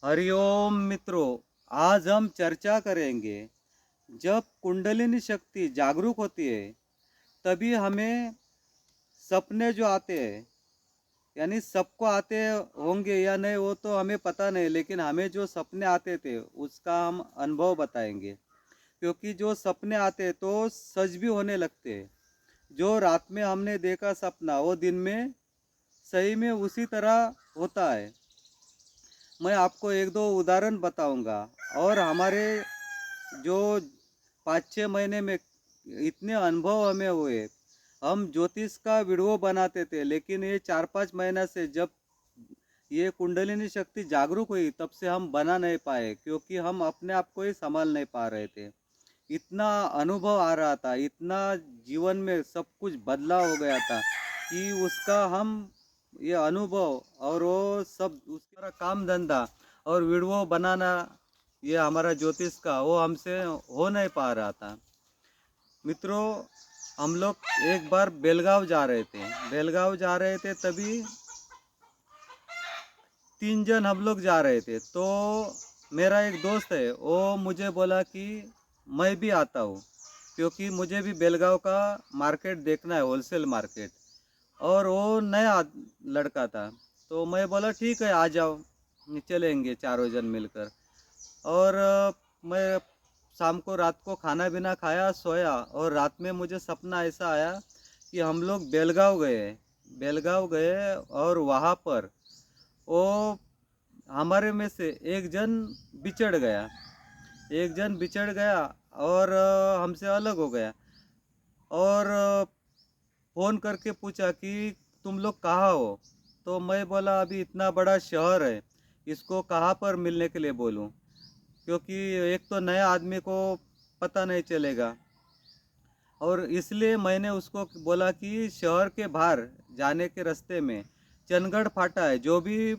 हरिओम मित्रों, आज हम चर्चा करेंगे। जब कुंडलिनी शक्ति जागरूक होती है तभी हमें सपने जो आते हैं, यानी सबको आते होंगे या नहीं वो तो हमें पता नहीं, लेकिन हमें जो सपने आते थे उसका हम अनुभव बताएंगे। क्योंकि जो सपने आते तो सच भी होने लगते हैं। जो रात में हमने देखा सपना वो दिन में सही में उसी तरह होता है। मैं आपको एक दो उदाहरण बताऊंगा। और हमारे जो 5-6 महीने में इतने अनुभव हमें हुए। हम ज्योतिष का वीडियो बनाते थे, लेकिन ये 4-5 महीना से जब ये कुंडलिनी शक्ति जागरूक हुई तब से हम बना नहीं पाए, क्योंकि हम अपने आप को ही संभाल नहीं पा रहे थे। इतना अनुभव आ रहा था, इतना जीवन में सब कुछ बदलाव हो गया था कि उसका हम ये अनुभव और वो सब उसका काम धंधा और वीडियो बनाना, ये हमारा ज्योतिष का वो हमसे हो नहीं पा रहा था। मित्रों, हम लोग एक बार बेलगांव जा रहे थे। तभी 3 जन हम लोग जा रहे थे। तो मेरा एक दोस्त है, वो मुझे बोला कि मैं भी आता हूँ, क्योंकि मुझे भी बेलगांव का मार्केट देखना है, होलसेल मार्केट। और वो नया लड़का था। तो मैं बोला ठीक है, आ जाओ, चलेंगे चारों जन मिलकर। और मैं शाम को रात को खाना पीना खाया, सोया। और रात में मुझे सपना ऐसा आया कि हम लोग बेलगांव गए और वहाँ पर वो हमारे में से एक जन बिछड़ गया और हमसे अलग हो गया। और फ़ोन करके पूछा कि तुम लोग कहाँ हो। तो मैं बोला अभी इतना बड़ा शहर है, इसको कहाँ पर मिलने के लिए बोलूँ, क्योंकि एक तो नया आदमी को पता नहीं चलेगा। और इसलिए मैंने उसको बोला कि शहर के बाहर जाने के रास्ते में चंदगढ़ फाटा है। जो भी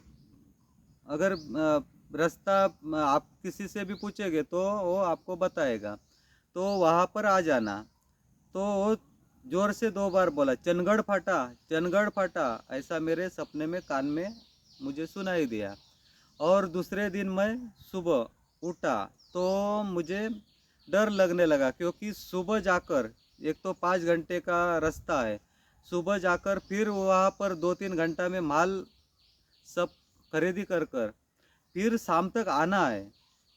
अगर रास्ता आप किसी से भी पूछेंगे तो वो आपको बताएगा, तो वहाँ पर आ जाना। तो वो जोर से 2 बार बोला, चंदगढ़ फाटा, चंदगढ़ फाटा, ऐसा मेरे सपने में कान में मुझे सुनाई दिया। और दूसरे दिन मैं सुबह उठा तो मुझे डर लगने लगा, क्योंकि सुबह जाकर, एक तो 5 घंटे का रास्ता है, सुबह जाकर फिर वहाँ पर 2-3 घंटा में माल सब खरीदी कर कर फिर शाम तक आना है।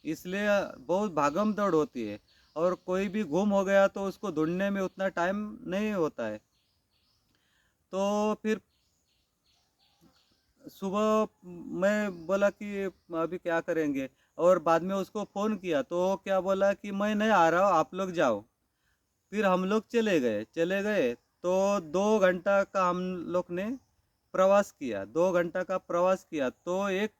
इसलिए बहुत भागम दौड़ होती है। और कोई भी गुम हो गया तो उसको ढूंढने में उतना टाइम नहीं होता है। तो फिर सुबह मैं बोला कि अभी क्या करेंगे। और बाद में उसको फ़ोन किया तो वो क्या बोला कि मैं नहीं आ रहा हूँ, आप लोग जाओ। फिर हम लोग चले गए। तो 2 घंटा का हम लोग ने प्रवास किया। 2 घंटा का प्रवास किया तो एक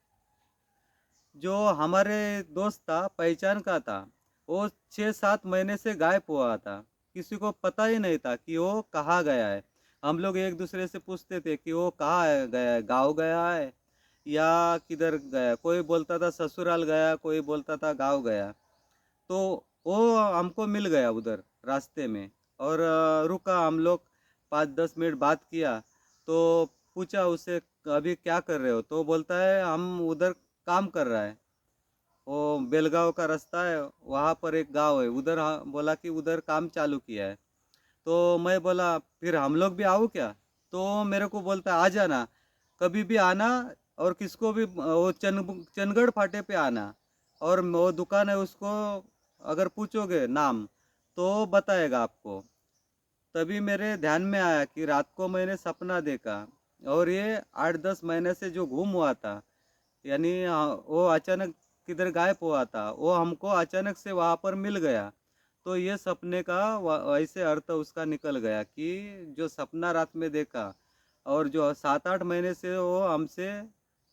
जो हमारे दोस्त था, पहचान का था, वो 6-7 महीने से गायब हुआ था। किसी को पता ही नहीं था कि वो कहाँ गया है। हम लोग एक दूसरे से पूछते थे कि वो गया है, गाँव गया है या किधर गया। कोई बोलता था ससुराल गया, कोई बोलता था गाँव गया। तो वो हमको मिल गया उधर रास्ते में। और रुका, हम लोग 5-10 मिनट बात किया। तो पूछा उससे, अभी क्या कर रहे हो। तो बोलता है हम उधर काम कर रहा है, वो बेलगांव का रास्ता है, वहाँ पर एक गांव है उधर। हाँ, बोला कि उधर काम चालू किया है। तो मैं बोला फिर हम लोग भी आओ क्या। तो मेरे को बोलता आ जाना, कभी भी आना। और किसको भी वो चंदगढ़ फाटे पे आना। और वो दुकान है, उसको अगर पूछोगे नाम तो बताएगा आपको। तभी मेरे ध्यान में आया कि रात को मैंने सपना देखा। और ये 8-10 महीने से जो घूम हुआ था, यानी वो अचानक किधर गायब हुआ था, वो हमको अचानक से वहाँ पर मिल गया। तो ये सपने का वैसे अर्थ उसका निकल गया कि जो सपना रात में देखा और जो 7-8 महीने से वो हमसे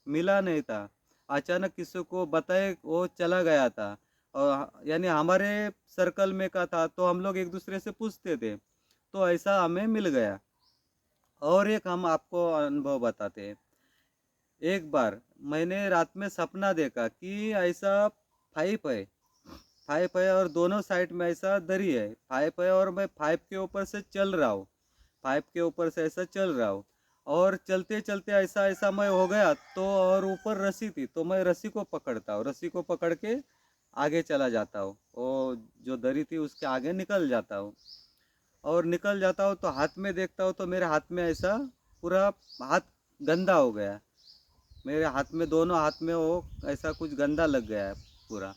मिला नहीं था, अचानक किसी को बताए वो चला गया था। और यानी हमारे सर्कल में का था, तो हम लोग एक दूसरे से पूछते थे, तो ऐसा हमें मिल गया। और एक हम आपको अनुभव बताते हैं। एक बार मैंने रात में सपना देखा कि ऐसा पाइप है, और दोनों साइड में ऐसा दरी है, पाइप है, और मैं पाइप के ऊपर से चल रहा हूँ, पाइप के ऊपर से ऐसा चल रहा हूँ। और चलते चलते ऐसा ऐसा मैं हो गया, तो और ऊपर रस्सी थी, तो मैं रस्सी को पकड़ता हूँ, रस्सी को पकड़ के आगे चला जाता हूँ, वो जो दरी थी उसके आगे निकल जाता हूँ। और निकल जाता हूँ तो हाथ में देखता हूँ तो मेरे हाथ में ऐसा पूरा हाथ गंदा हो गया, मेरे हाथ में, दोनों हाथ में वो ऐसा कुछ गंदा लग गया है पूरा।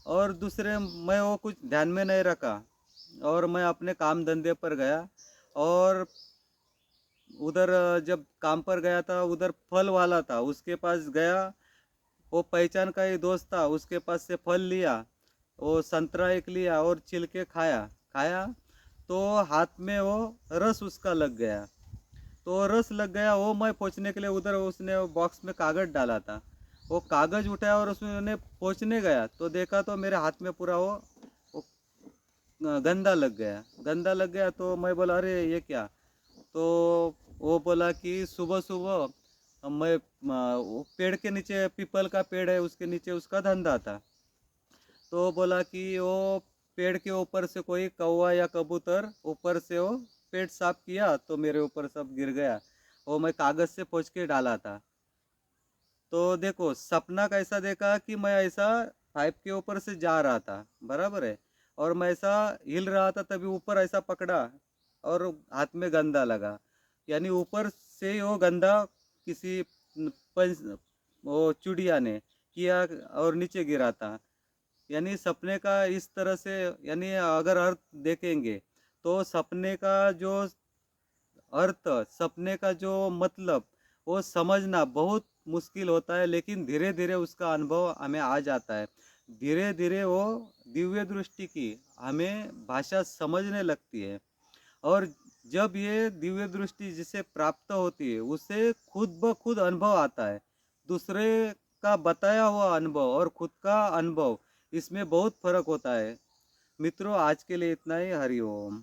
और दूसरे, मैं वो कुछ ध्यान में नहीं रखा, और मैं अपने काम धंधे पर गया। और उधर जब काम पर गया था, उधर फल वाला था, उसके पास गया, वो पहचान का ही दोस्त था, उसके पास से फल लिया, वो संतरा एक लिया और छिल के खाया। खाया तो हाथ में वो रस उसका लग गया, तो रस लग गया, वो मैं पोंछने के लिए उधर, उसने वो बॉक्स में कागज़ डाला था, वो कागज़ उठाया और उसमें मैंने पोंछने गया तो देखा तो मेरे हाथ में पूरा वो गंदा लग गया, गंदा लग गया। तो मैं बोला अरे ये क्या? तो वो बोला कि सुबह सुबह मैं वो पेड़ के नीचे, पीपल का पेड़ है उसके नीचे उसका धंधा था, तो बोला कि वो पेड़ के ऊपर से कोई कौवा या कबूतर ऊपर से वो पेट साफ किया तो मेरे ऊपर सब गिर गया, वो मैं कागज़ से पोंछ के डाला था। तो देखो सपना कैसा देखा कि मैं ऐसा पाइप के ऊपर से जा रहा था, बराबर है, और मैं ऐसा हिल रहा था, तभी ऊपर ऐसा पकड़ा और हाथ में गंदा लगा, यानी ऊपर से ही वो गंदा किसी पंच, वो चुड़िया ने किया और नीचे गिरा था। यानी सपने का इस तरह से, यानी अगर अर्थ देखेंगे तो सपने का जो अर्थ, सपने का जो मतलब, वो समझना बहुत मुश्किल होता है, लेकिन धीरे धीरे उसका अनुभव हमें आ जाता है। धीरे धीरे वो दिव्य दृष्टि की हमें भाषा समझने लगती है। और जब ये दिव्य दृष्टि जिसे प्राप्त होती है उसे खुद ब खुद अनुभव आता है। दूसरे का बताया हुआ अनुभव और खुद का अनुभव, इसमें बहुत फर्क होता है। मित्रों, आज के लिए इतना ही। हरिओम।